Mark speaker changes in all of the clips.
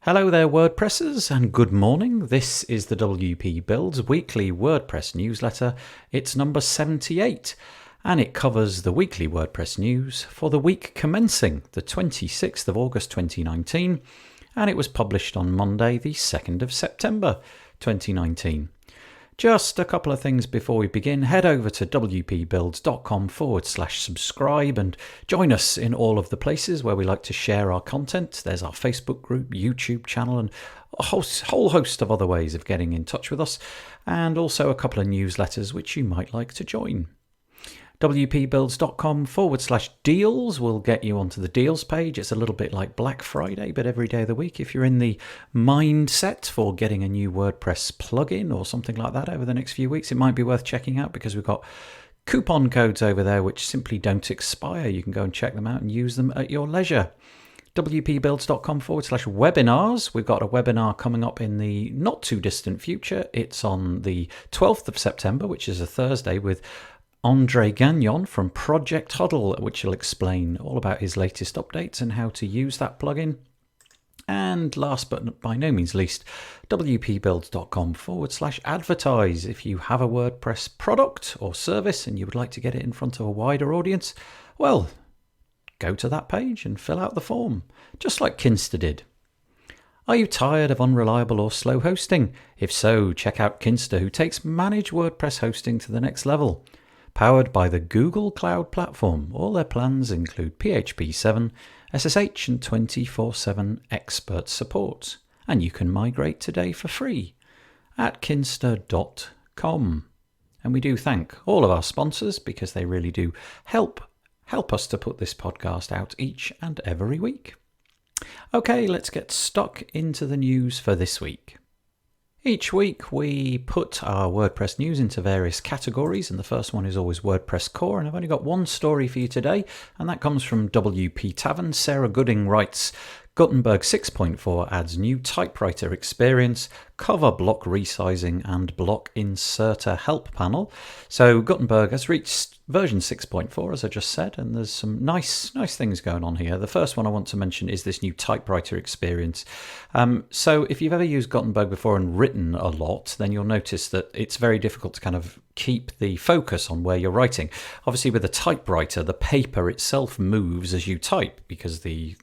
Speaker 1: Hello there WordPressers and good morning. This is the WP Builds weekly WordPress newsletter. It's number 78 and it covers the weekly WordPress news for the week commencing the 26th of August 2019 and it was published on Monday the 2nd of September 2019. Just a couple of things before we begin. Head over to wpbuilds.com/subscribe and join us in all of the places where we like to share our content. There's our Facebook group, YouTube channel, and a whole host of other ways of getting in touch with us, and also a couple of newsletters which you might like to join. wpbuilds.com/deals will get you onto the deals page. It's a little bit like Black Friday, but every day of the week. If you're in the mindset for getting a new WordPress plugin or something like that over the next few weeks, it might be worth checking out because we've got coupon codes over there which simply don't expire. You can go and check them out and use them at your leisure. wpbuilds.com/webinars. We've got a webinar coming up in the not too distant future. It's on the 12th of September, which is a Thursday, with Andre Gagnon from Project Huddle, which will explain all about his latest updates and how to use that plugin. And last but by no means least, wpbuilds.com/advertise. If you have a WordPress product or service and you would like to get it in front of a wider audience, well, go to that page and fill out the form, just like Kinsta did. Are you tired of unreliable or slow hosting? If so, check out Kinsta, who takes managed WordPress hosting to the next level. Powered by the Google Cloud Platform, all their plans include PHP 7, SSH and 24/7 expert support. And you can migrate today for free at kinsta.com. And we do thank all of our sponsors because they really do help us to put this podcast out each and every week. Okay, let's get stuck into the news for this week. Each week we put our WordPress news into various categories, and the first one is always WordPress Core, and I've only got one story for you today, and that comes from WP Tavern. Sarah Gooding writes, Gutenberg 6.4 adds new typewriter experience, cover block resizing and block inserter help panel. So Gutenberg has reached version 6.4, as I just said, and there's some nice things going on here. The first one I want to mention is this new typewriter experience. So if you've ever used Gutenberg before and written a lot, then you'll notice that it's very difficult to kind of keep the focus on where you're writing. Obviously with a typewriter, the paper itself moves as you type because the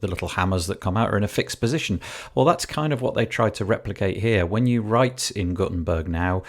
Speaker 1: little hammers that come out are in a fixed position. Well, that's kind of what they tried to replicate here. When you write in Gutenberg now,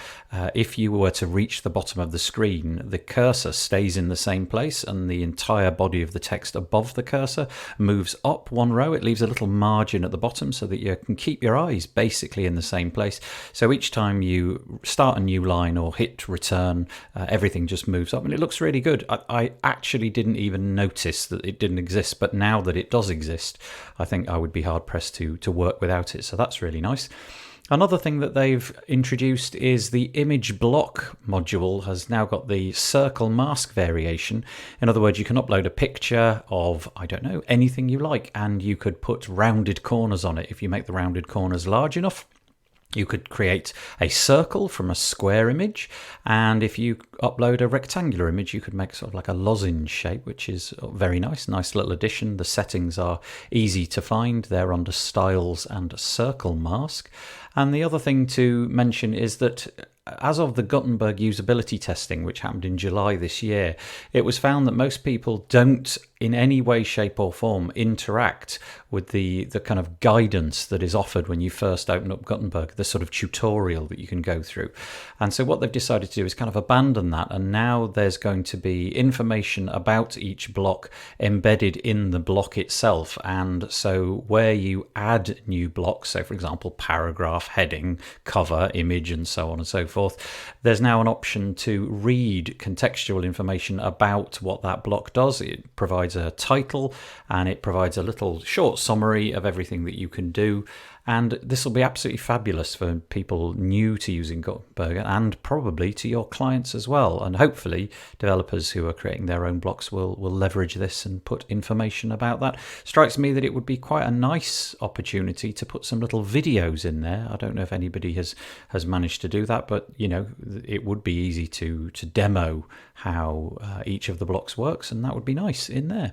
Speaker 1: if you were to reach the bottom of the screen, the cursor stays in the same place and the entire body of the text above the cursor moves up one row. It leaves a little margin at the bottom so that you can keep your eyes basically in the same place. So each time you start a new line or hit return, everything just moves up and it looks really good. I actually didn't even notice that it didn't exist, but now that it does exist, I think I would be hard pressed to work without it. So that's really nice. Another thing that they've introduced is the image block module has now got the circle mask variation. In other words, you can upload a picture of, I don't know, anything you like, and you could put rounded corners on it. If you make the rounded corners large enough, you could create a circle from a square image, and if you upload a rectangular image, you could make sort of like a lozenge shape, which is very nice little addition. The settings are easy to find. They're under Styles and Circle Mask. And the other thing to mention is that as of the Gutenberg usability testing, which happened in July this year, it was found that most people don't in any way, shape or form interact with the kind of guidance that is offered when you first open up Gutenberg, the sort of tutorial that you can go through. And so what they've decided to do is kind of abandon that, and now there's going to be information about each block embedded in the block itself. And so where you add new blocks, so for example paragraph, heading, cover, image and so on and so forth, there's now an option to read contextual information about what that block does. It provides a title and it provides a little short summary of everything that you can do. And this will be absolutely fabulous for people new to using Gutenberg and probably to your clients as well. And hopefully developers who are creating their own blocks will leverage this and put information about that. Strikes me that it would be quite a nice opportunity to put some little videos in there. I don't know if anybody has managed to do that, but it would be easy to demo how each of the blocks works, and that would be nice in there.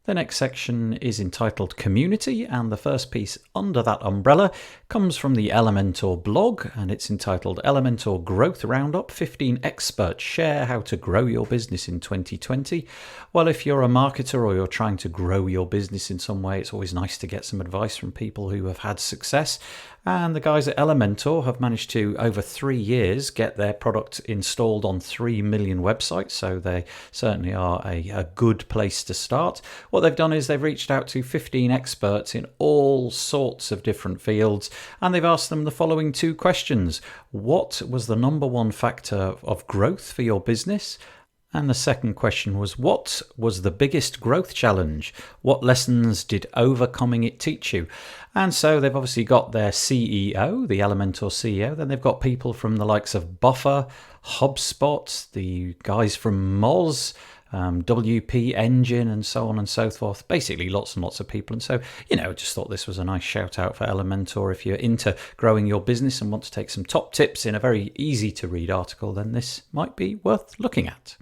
Speaker 1: The next section is entitled Community, and the first piece under that umbrella comes from the Elementor blog, and it's entitled Elementor Growth Roundup, 15 Experts Share How to Grow Your Business in 2020. Well, if you're a marketer or you're trying to grow your business in some way, it's always nice to get some advice from people who have had success. And the guys at Elementor have managed to, over 3 years, get their product installed on 3 million websites, so they certainly are a good place to start. What they've done is they've reached out to 15 experts in all sorts of different fields, and they've asked them the following 2 questions. What was the number 1 factor of growth for your business? And the second question was, what was the biggest growth challenge? What lessons did overcoming it teach you? And so they've obviously got their CEO, the Elementor CEO. Then they've got people from the likes of Buffer, HubSpot, the guys from Moz, WP Engine, and so on and so forth. Basically, lots and lots of people. And so, just thought this was a nice shout out for Elementor. If you're into growing your business and want to take some top tips in a very easy to read article, then this might be worth looking at.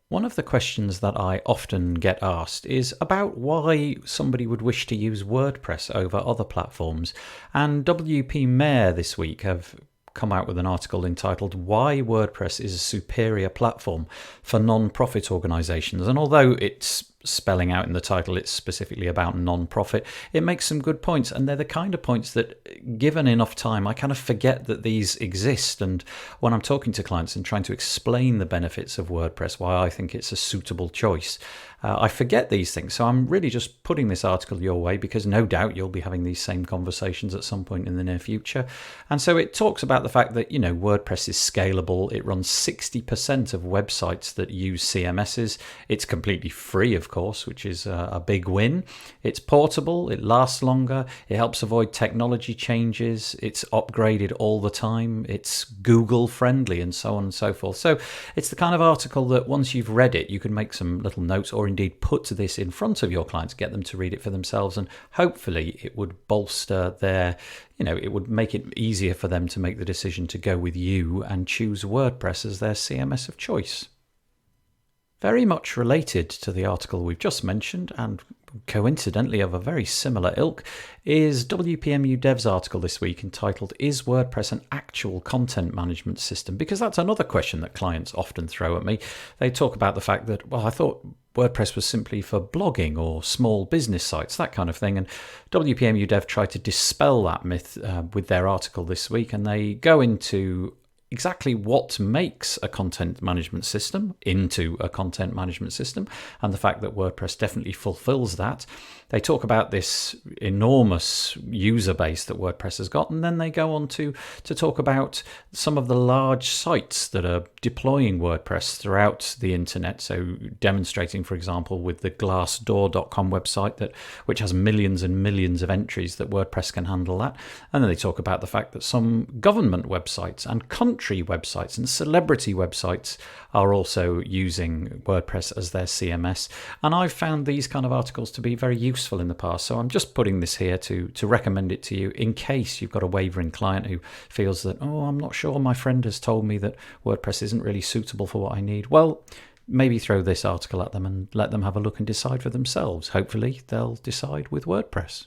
Speaker 1: One of the questions that I often get asked is about why somebody would wish to use WordPress over other platforms. And WP Mayor this week have come out with an article entitled Why WordPress is a Superior Platform for Non-Profit Organizations. And although it's spelling out in the title it's specifically about non-profit, it makes some good points, and they're the kind of points that, given enough time, I kind of forget that these exist. And when I'm talking to clients and trying to explain the benefits of WordPress, why I think it's a suitable choice, I forget these things. So I'm really just putting this article your way because no doubt you'll be having these same conversations at some point in the near future. And so it talks about the fact that, WordPress is scalable. It runs 60% of websites that use CMSs. It's completely free, of course, which is a big win. It's portable. It lasts longer. It helps avoid technology changes. It's upgraded all the time. It's Google friendly, and so on and so forth. So it's the kind of article that once you've read it, you can make some little notes, or indeed put this in front of your clients, get them to read it for themselves, and hopefully it would bolster their, it would make it easier for them to make the decision to go with you and choose WordPress as their CMS of choice. Very much related to the article we've just mentioned, and coincidentally of a very similar ilk, is WPMU Dev's article this week entitled Is WordPress an Actual Content Management System? Because that's another question that clients often throw at me. They talk about the fact that, well, I thought WordPress was simply for blogging or small business sites, that kind of thing. And WPMU Dev tried to dispel that myth with their article this week, and they go into exactly what makes a content management system into a content management system, and the fact that WordPress definitely fulfills that. They talk about this enormous user base that WordPress has got, and then they go on to talk about some of the large sites that are deploying WordPress throughout the internet. So demonstrating, for example, with the glassdoor.com website, which has millions and millions of entries, that WordPress can handle that. And then they talk about the fact that some government websites and country websites and celebrity websites are also using WordPress as their CMS. And I've found these kind of articles to be very useful in the past. So I'm just putting this here to recommend it to you in case you've got a wavering client who feels that, I'm not sure, my friend has told me that WordPress isn't really suitable for what I need. Well, maybe throw this article at them and let them have a look and decide for themselves. Hopefully they'll decide with WordPress.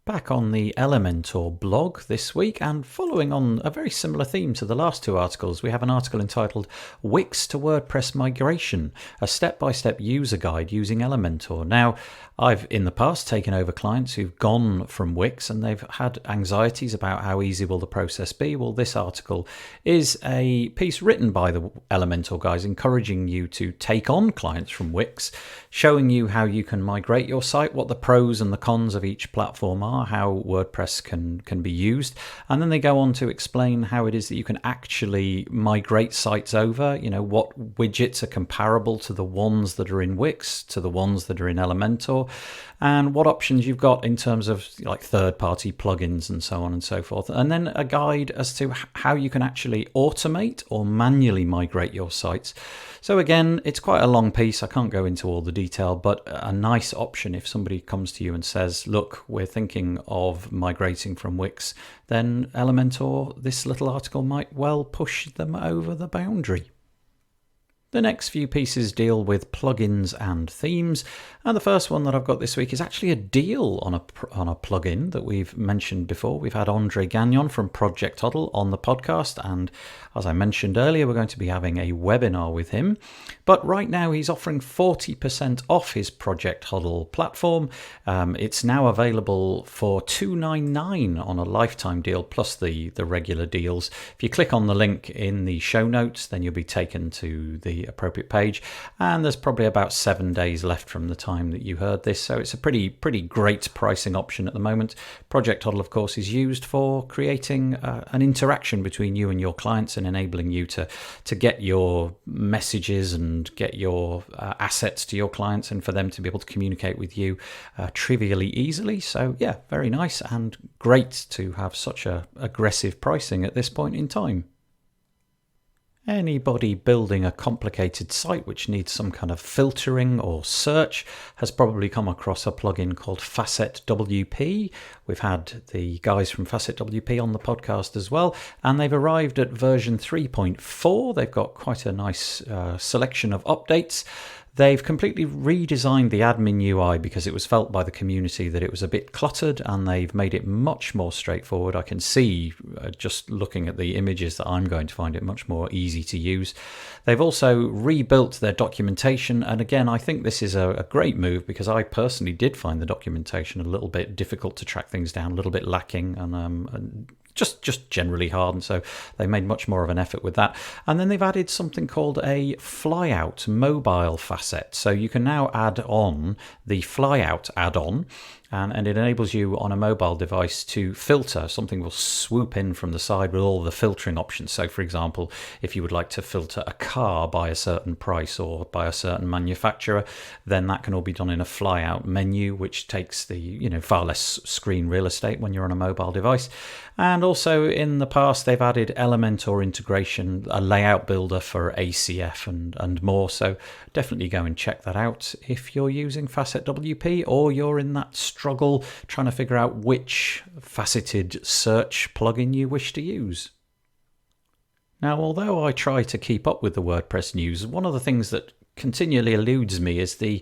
Speaker 1: Back on the Elementor blog this week, and following on a very similar theme to the last 2 articles, we have an article entitled Wix to WordPress Migration, a step-by-step user guide using Elementor. Now, I've in the past taken over clients who've gone from Wix and they've had anxieties about how easy will the process be. Well, this article is a piece written by the Elementor guys encouraging you to take on clients from Wix, showing you how you can migrate your site, what the pros and the cons of each platform are, how WordPress can be used. And then they go on to explain how it is that you can actually migrate sites over, what widgets are comparable to the ones that are in Wix, to the ones that are in Elementor, and what options you've got in terms of like third-party plugins and so on and so forth. And then a guide as to how you can actually automate or manually migrate your sites. So again, it's quite a long piece. I can't go into all the detail, but a nice option if somebody comes to you and says, look, we're thinking of migrating from Wix, then Elementor, this little article might well push them over the boundary. The next few pieces deal with plugins and themes, and the first one that I've got this week is actually a deal on a plugin that we've mentioned before. We've had Andre Gagnon from Project Huddle on the podcast, and as I mentioned earlier, we're going to be having a webinar with him. But right now he's offering 40% off his Project Huddle platform. It's now available for $299 on a lifetime deal plus the regular deals. If you click on the link in the show notes, then you'll be taken to the appropriate page, and there's probably about 7 days left from the time that you heard this, so it's a pretty great pricing option at the moment. Project Huddle, of course, is used for creating an interaction between you and your clients and enabling you to get your messages and get your assets to your clients and for them to be able to communicate with you trivially easily. So yeah, very nice and great to have such a aggressive pricing at this point in time. Anybody building a complicated site which needs some kind of filtering or search has probably come across a plugin called FacetWP. We've had the guys from FacetWP on the podcast as well, and they've arrived at version 3.4. They've got quite a nice selection of updates. They've completely redesigned the admin UI because it was felt by the community that it was a bit cluttered, and they've made it much more straightforward. I can see just looking at the images that I'm going to find it much more easy to use. They've also rebuilt their documentation, and again, I think this is a great move because I personally did find the documentation a little bit difficult to track things down, a little bit lacking, and just generally hard, and so they made much more of an effort with that. And then they've added something called a flyout mobile facet, so you can now add on the flyout add-on, and it enables you on a mobile device to filter. Something will swoop in from the side with all the filtering options. So for example, if you would like to filter a car by a certain price or by a certain manufacturer, then that can all be done in a flyout menu, which takes the far less screen real estate when you're on a mobile device. And also in the past, they've added Elementor integration, a layout builder for ACF and more. So definitely go and check that out if you're using FacetWP or you're in that struggle trying to figure out which faceted search plugin you wish to use. Now, although I try to keep up with the WordPress news, one of the things that continually eludes me is the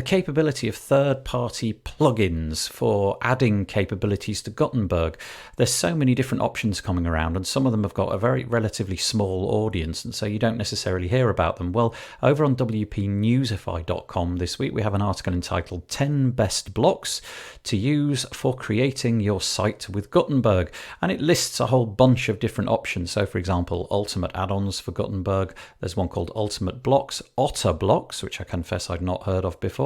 Speaker 1: capability of third-party plugins for adding capabilities to Gutenberg. There's so many different options coming around, and some of them have got a very relatively small audience, and so you don't necessarily hear about them. Well, over on wpnewsify.com this week, we have an article entitled 10 Best Blocks to Use for Creating Your Site with Gutenberg, and it lists a whole bunch of different options. So, for example, Ultimate Add-ons for Gutenberg. There's one called Ultimate Blocks, Otter Blocks, which I confess I'd not heard of before,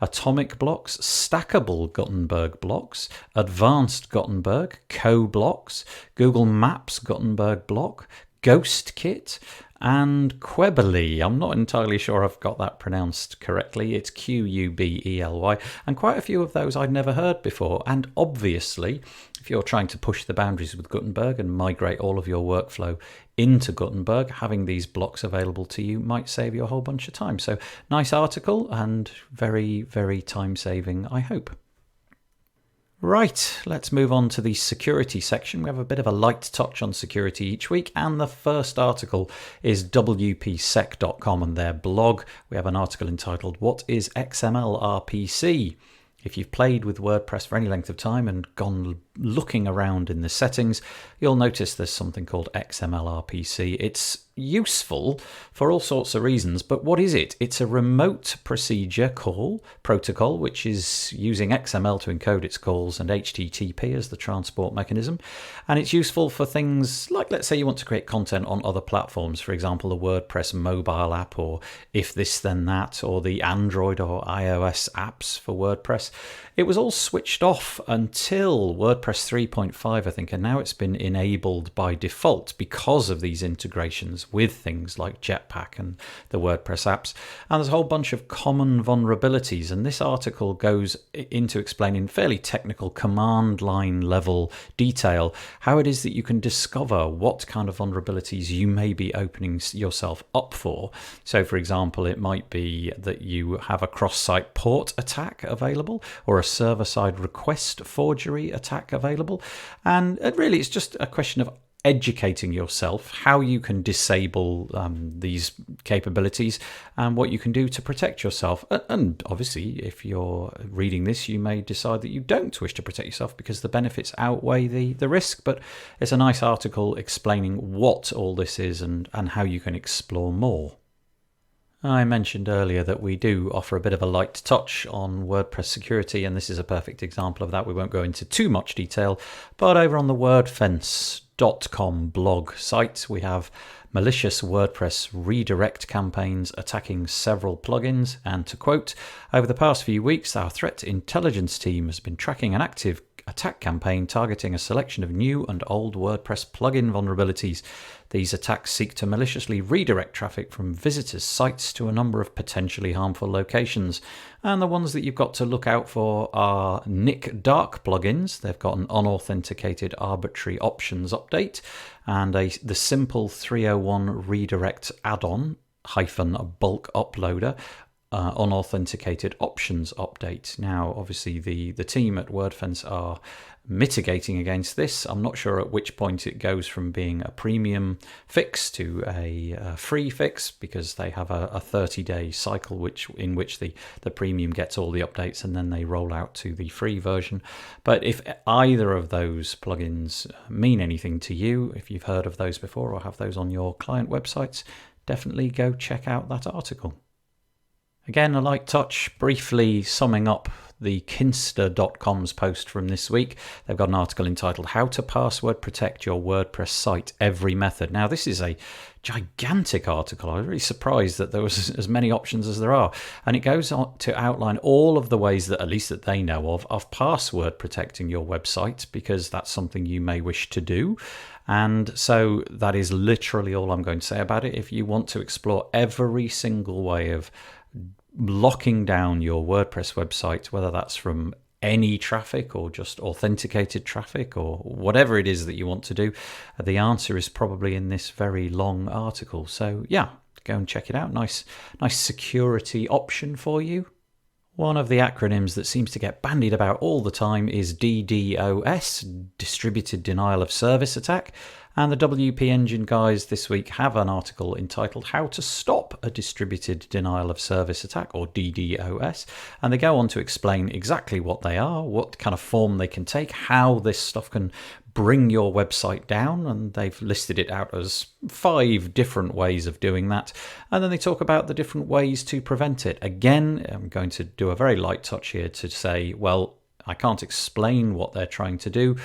Speaker 1: Atomic Blocks, Stackable Gutenberg Blocks, Advanced Gutenberg, Co-Blocks, Google Maps Gutenberg Block, Ghost Kit, and Quebely. I'm not entirely sure I've got that pronounced correctly. It's Qubely, and quite a few of those I'd never heard before. And obviously, if you're trying to push the boundaries with Gutenberg and migrate all of your workflow into Gutenberg, having these blocks available to you might save you a whole bunch of time. So nice article and very, very time-saving, I hope. Right, let's move on to the security section. We have a bit of a light touch on security each week, and the first article is wpsec.com and their blog. We have an article entitled, What is XMLrpc? If you've played with WordPress for any length of time and gone looking around in the settings, you'll notice there's something called XMLrpc. It's useful for all sorts of reasons, but what is it? It's a remote procedure call protocol, which is using XML to encode its calls and HTTP as the transport mechanism. And it's useful for things like, let's say you want to create content on other platforms, for example, the WordPress mobile app, or If This Then That, or the Android or iOS apps for WordPress. It was all switched off until WordPress 3.5, I think, and now it's been enabled by default because of these integrations with things like Jetpack and the WordPress apps. And there's a whole bunch of common vulnerabilities, and this article goes into explaining fairly technical command line level detail how it is that you can discover what kind of vulnerabilities you may be opening yourself up for. So, for example, it might be that you have a cross-site port attack available, or a server-side request forgery attack available, and really it's just a question of educating yourself how you can disable these capabilities and what you can do to protect yourself. And obviously, if you're reading this, you may decide that you don't wish to protect yourself because the benefits outweigh the risk. But it's a nice article explaining what all this is and how you can explore more. I mentioned earlier that we do offer a bit of a light touch on WordPress security, and this is a perfect example of that. We won't go into too much detail, but over on the wordfence.com blog site, we have malicious WordPress redirect campaigns attacking several plugins. And to quote, "Over the past few weeks, our threat intelligence team has been tracking an active attack campaign targeting a selection of new and old WordPress plugin vulnerabilities. These attacks seek to maliciously redirect traffic from visitors' sites to a number of potentially harmful locations. And the ones that you've got to look out for are Nick Dark plugins. They've got an unauthenticated arbitrary options update and the simple 301 redirect add-on - bulk uploader. Unauthenticated options update. Now, obviously, the team at WordFence are mitigating against this. I'm not sure at which point it goes from being a premium fix to a free fix, because they have a 30-day cycle in which the premium gets all the updates and then they roll out to the free version. But if either of those plugins mean anything to you, if you've heard of those before or have those on your client websites, definitely go check out that article. Again, a light touch, briefly summing up the Kinster.com's post from this week. They've got an article entitled "How to Password Protect Your WordPress Site, Every Method." Now, this is a gigantic article. I was really surprised that there was as many options as there are. And it goes on to outline all of the ways that, at least that they know of password protecting your website, because that's something you may wish to do. And so that is literally all I'm going to say about it. If you want to explore every single way of locking down your WordPress website, whether that's from any traffic or just authenticated traffic or whatever it is that you want to do, the answer is probably in this very long article. So yeah, go and check it out. Nice security option for you. One of the acronyms that seems to get bandied about all the time is DDoS, Distributed Denial of Service Attack. And the WP Engine guys this week have an article entitled "How to Stop a Distributed Denial of Service Attack," or DDoS. And they go on to explain exactly what they are, what kind of form they can take, how this stuff can bring your website down. And they've listed it out as 5 different ways of doing that. And then they talk about the different ways to prevent it. Again, I'm going to do a very light touch here to say, well, I can't explain what they're trying to do,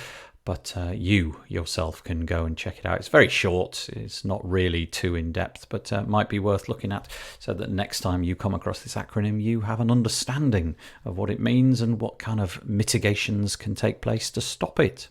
Speaker 1: but you yourself can go and check it out. It's very short. It's not really too in-depth, but might be worth looking at, so that next time you come across this acronym, you have an understanding of what it means and what kind of mitigations can take place to stop it.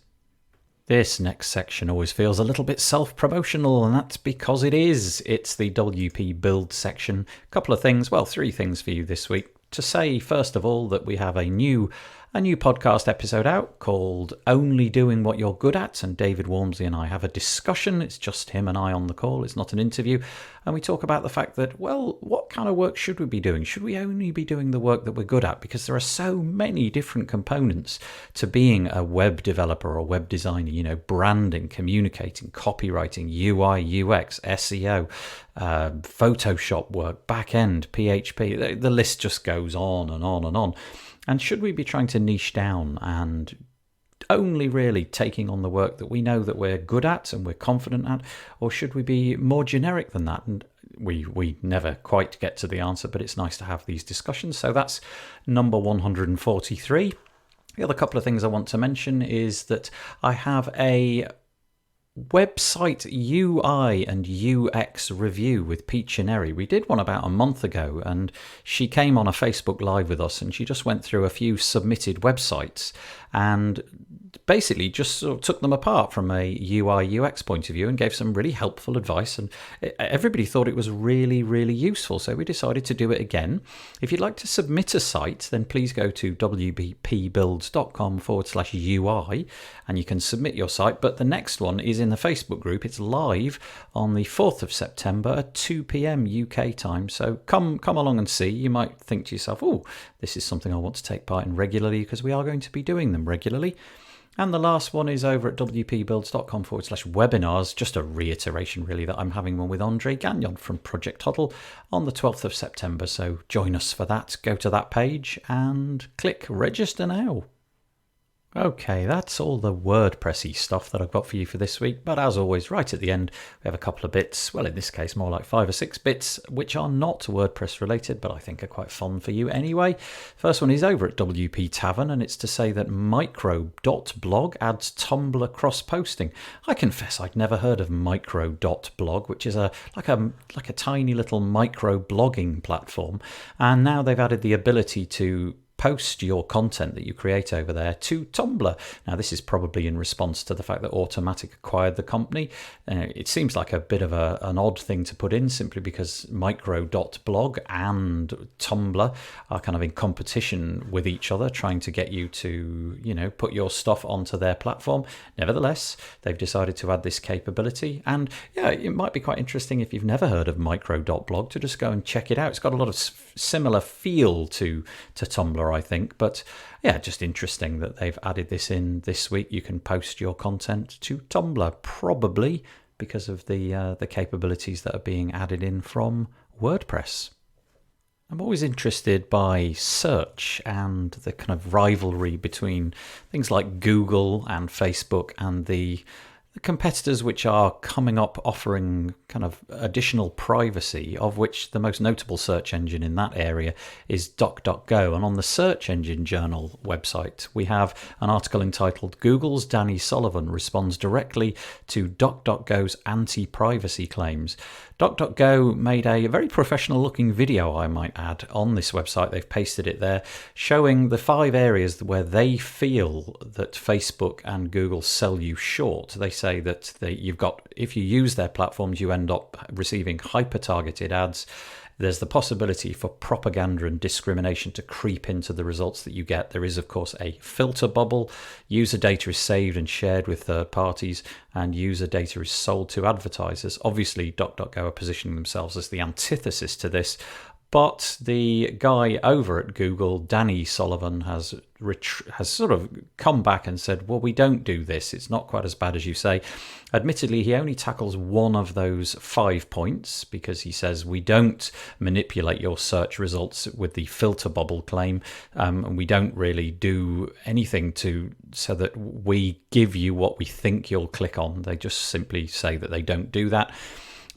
Speaker 1: This next section always feels a little bit self-promotional, and that's because it is. It's the WP Build section. A couple of things, well, 3 things for you this week. To say, first of all, that we have a new podcast episode out called "Only Doing What You're Good At," and David Walmsley and I have a discussion. It's just him and I on the call. It's not an interview. And we talk about the fact that, well, what kind of work should we be doing? Should we only be doing the work that we're good at? Because there are so many different components to being a web developer or web designer, branding, communicating, copywriting, UI, UX, SEO, Photoshop work, back-end, PHP. The list just goes on and on and on. And should we be trying to niche down and only really taking on the work that we know that we're good at and we're confident at, or should we be more generic than that? And we never quite get to the answer, but it's nice to have these discussions. So that's number 143. The other couple of things I want to mention is that I have a website UI and UX review with Pete Chineri. We did one about a month ago, and she came on a Facebook Live with us, and she just went through a few submitted websites and basically just sort of took them apart from a UI UX point of view and gave some really helpful advice, and everybody thought it was really, really useful. So we decided to do it again. If you'd like to submit a site, then please go to wbpbuilds.com/UI and you can submit your site. But the next one is in the Facebook group. It's live on the 4th of September at 2 p.m. UK time. So come along and see. You might think to yourself, oh, this is something I want to take part in regularly, because we are going to be doing them regularly. And the last one is over at wpbuilds.com/webinars, just a reiteration really that I'm having one with Andre Gagnon from Project Huddle on the 12th of September. So join us for that. Go to that page and click register now. Okay, that's all the WordPressy stuff that I've got for you for this week. But as always, right at the end, we have a couple of bits, well, in this case, more like 5 or 6 bits, which are not WordPress related, but I think are quite fun for you anyway. First one is over at WP Tavern, and it's to say that micro.blog adds Tumblr cross-posting. I confess I'd never heard of micro.blog, which is like a tiny little micro-blogging platform. And now they've added the ability to post your content that you create over there to Tumblr. Now, this is probably in response to the fact that Automatic acquired the company. It seems like a bit of an odd thing to put in, simply because micro.blog and Tumblr are kind of in competition with each other, trying to get you to, put your stuff onto their platform. Nevertheless, they've decided to add this capability. And yeah, it might be quite interesting if you've never heard of micro.blog to just go and check it out. It's got a lot of similar feel to Tumblr, I think, but yeah, just interesting that they've added this in this week. You can post your content to Tumblr, probably because of the capabilities that are being added in from WordPress. I'm always interested by search and the kind of rivalry between things like Google and Facebook and the competitors which are coming up offering kind of additional privacy, of which the most notable search engine in that area is DuckDuckGo. And on the Search Engine Journal website, we have an article entitled "Google's Danny Sullivan responds directly to DuckDuckGo's anti-privacy claims." DuckDuckGo made a very professional looking video, I might add, on this website. They've pasted it there, showing the 5 areas where they feel that Facebook and Google sell you short. They say that if you use their platforms, you end up receiving hyper-targeted ads. There's the possibility for propaganda and discrimination to creep into the results that you get. There is, of course, a filter bubble. User data is saved and shared with third parties, and user data is sold to advertisers. Obviously, DuckDuckGo are positioning themselves as the antithesis to this. But the guy over at Google, Danny Sullivan, has sort of come back and said, well, we don't do this. It's not quite as bad as you say. Admittedly, he only tackles one of those 5 points, because he says we don't manipulate your search results with the filter bubble claim. And we don't really do anything so that we give you what we think you'll click on. They just simply say that they don't do that.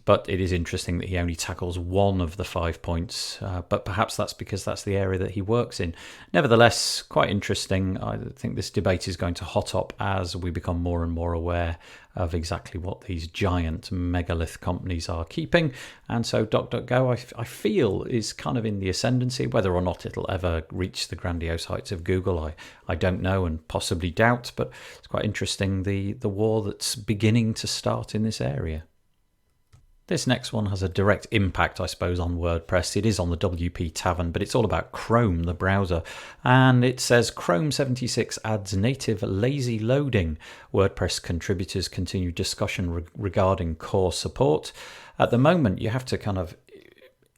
Speaker 1: But it is interesting that he only tackles one of the 5 points, but perhaps that's because that's the area that he works in. Nevertheless, quite interesting. I think this debate is going to hot up as we become more and more aware of exactly what these giant megalith companies are keeping. And so DuckDuckGo, I feel, is kind of in the ascendancy. Whether or not it'll ever reach the grandiose heights of Google, I don't know, and possibly doubt. But it's quite interesting, the war that's beginning to start in this area. This next one has a direct impact, I suppose, on WordPress. It is on the WP Tavern, but it's all about Chrome, the browser. And it says Chrome 76 adds native lazy loading. WordPress contributors continue discussion regarding core support. At the moment, you have to kind of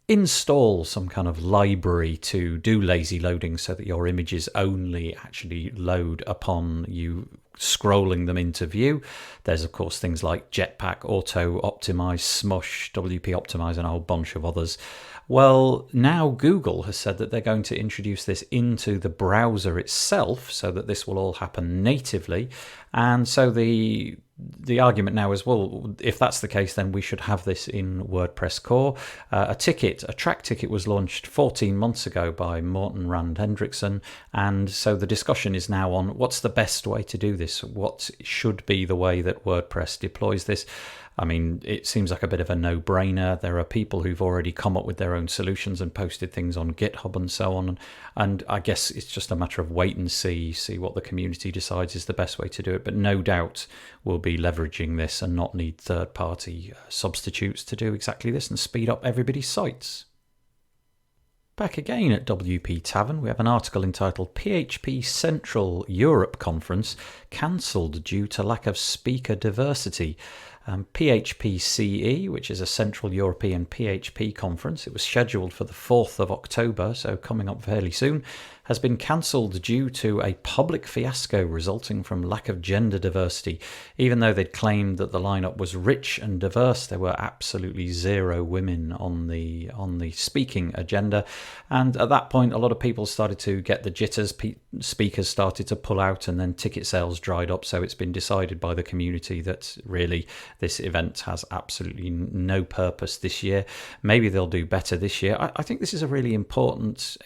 Speaker 1: install some kind of library to do lazy loading so that your images only actually load upon you scrolling them into view. There's, of course, things like Jetpack, Auto Optimize, Smush, WP Optimize, and a whole bunch of others. Well, now Google has said that they're going to introduce this into the browser itself so that this will all happen natively. And so the argument now is, well, if that's the case, then we should have this in WordPress Core. A track ticket was launched 14 months ago by Morten Rand Hendrickson. And so the discussion is now on what's the best way to do this? What should be the way that WordPress deploys this? I mean, it seems like a bit of a no-brainer. There are people who've already come up with their own solutions and posted things on GitHub and so on. And I guess it's just a matter of wait and see what the community decides is the best way to do it. But no doubt we'll be leveraging this and not need third-party substitutes to do exactly this and speed up everybody's sites. Back again at WP Tavern, we have an article entitled PHP Central Europe Conference Cancelled Due to Lack of Speaker Diversity. PHP-CE, which is a Central European PHP conference. It was scheduled for the 4th of October, so coming up fairly soon, has been cancelled due to a public fiasco resulting from lack of gender diversity. Even though they'd claimed that the lineup was rich and diverse, there were absolutely zero women on the speaking agenda. And at that point, a lot of people started to get the jitters. Speakers started to pull out, and then ticket sales dried up. So it's been decided by the community that really this event has absolutely no purpose this year. Maybe they'll do better this year. I think this is a really important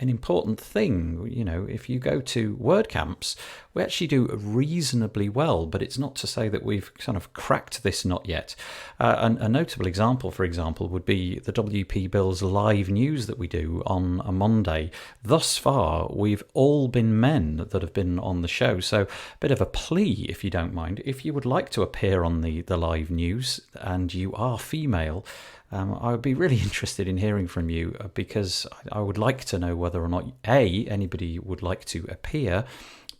Speaker 1: thing. You know, if you go to WordCamps, we actually do reasonably well, but it's not to say that we've kind of cracked this nut yet. A notable example, for example, would be the WP Builds live news that we do on a Monday. Thus far, we've all been men that have been on the show. So a bit of a plea, if you don't mind, if you would like to appear on the live news and you are female, I would be really interested in hearing from you, because I would like to know whether or not A, anybody would like to appear,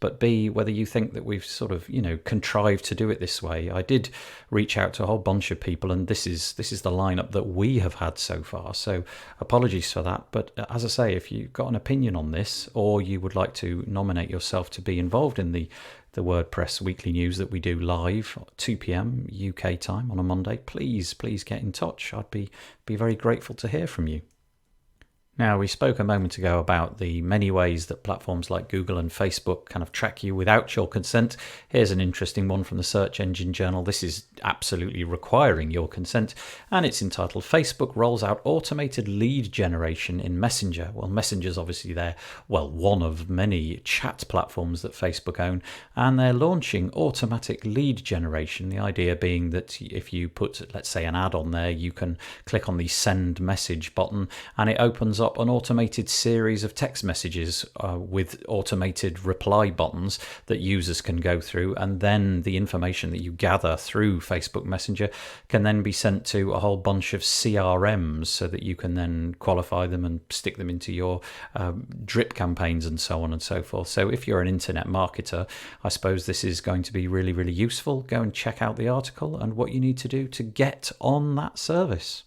Speaker 1: but B, whether you think that we've sort of, contrived to do it this way. I did reach out to a whole bunch of people, and this is the lineup that we have had so far. So apologies for that. But as I say, if you've got an opinion on this, or you would like to nominate yourself to be involved in the WordPress weekly news that we do live 2 p.m. UK time on a Monday, please get in touch. I'd be very grateful to hear from you. Now, we spoke a moment ago about the many ways that platforms like Google and Facebook kind of track you without your consent. Here's an interesting one from the Search Engine Journal. This is absolutely requiring your consent, and it's entitled Facebook Rolls Out Automated Lead Generation in Messenger. Well, Messenger's obviously one of many chat platforms that Facebook own, and they're launching automatic lead generation. The idea being that if you put, let's say, an ad on there, you can click on the send message button, and it opens up an automated series of text messages with automated reply buttons that users can go through, and then the information that you gather through Facebook Messenger can then be sent to a whole bunch of CRMs so that you can then qualify them and stick them into your drip campaigns and so on and so forth. So if you're an internet marketer, I suppose this is going to be really, really useful. Go and check out the article and what you need to do to get on that service.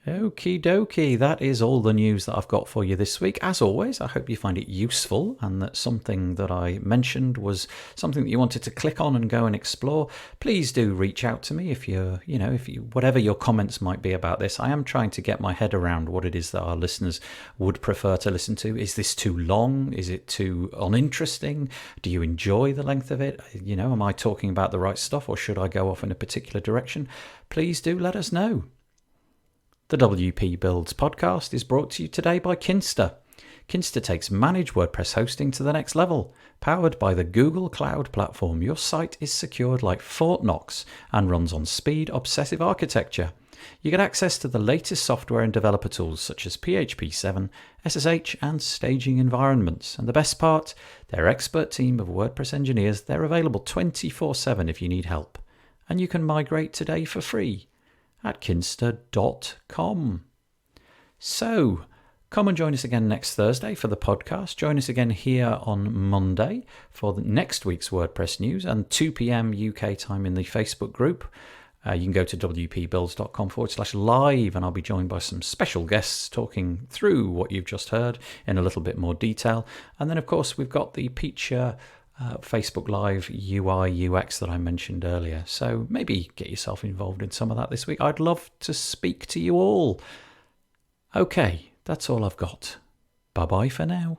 Speaker 1: Okie dokie, that is all the news that I've got for you this week. As always, I hope you find it useful and that something that I mentioned was something that you wanted to click on and go and explore. Please do reach out to me if whatever your comments might be about this. I am trying to get my head around what it is that our listeners would prefer to listen to. Is this too long? Is it too uninteresting? Do you enjoy the length of it? Am I talking about the right stuff, or should I go off in a particular direction? Please do let us know. The WP Builds podcast is brought to you today by Kinsta. Kinsta takes managed WordPress hosting to the next level. Powered by the Google Cloud Platform, your site is secured like Fort Knox and runs on speed obsessive architecture. You get access to the latest software and developer tools such as PHP 7, SSH and staging environments. And the best part, their expert team of WordPress engineers, they're available 24/7 if you need help. And you can migrate today for free at kinsta.com. So, come and join us again next Thursday for the podcast. Join us again here on Monday for the next week's WordPress news, and 2 p.m. UK time in the Facebook group. You can go to wpbuilds.com/live, and I'll be joined by some special guests talking through what you've just heard in a little bit more detail. And then, of course, we've got the Peacher Facebook Live UI UX that I mentioned earlier. So maybe get yourself involved in some of that this week. I'd love to speak to you all. Okay, that's all I've got. Bye-bye for now.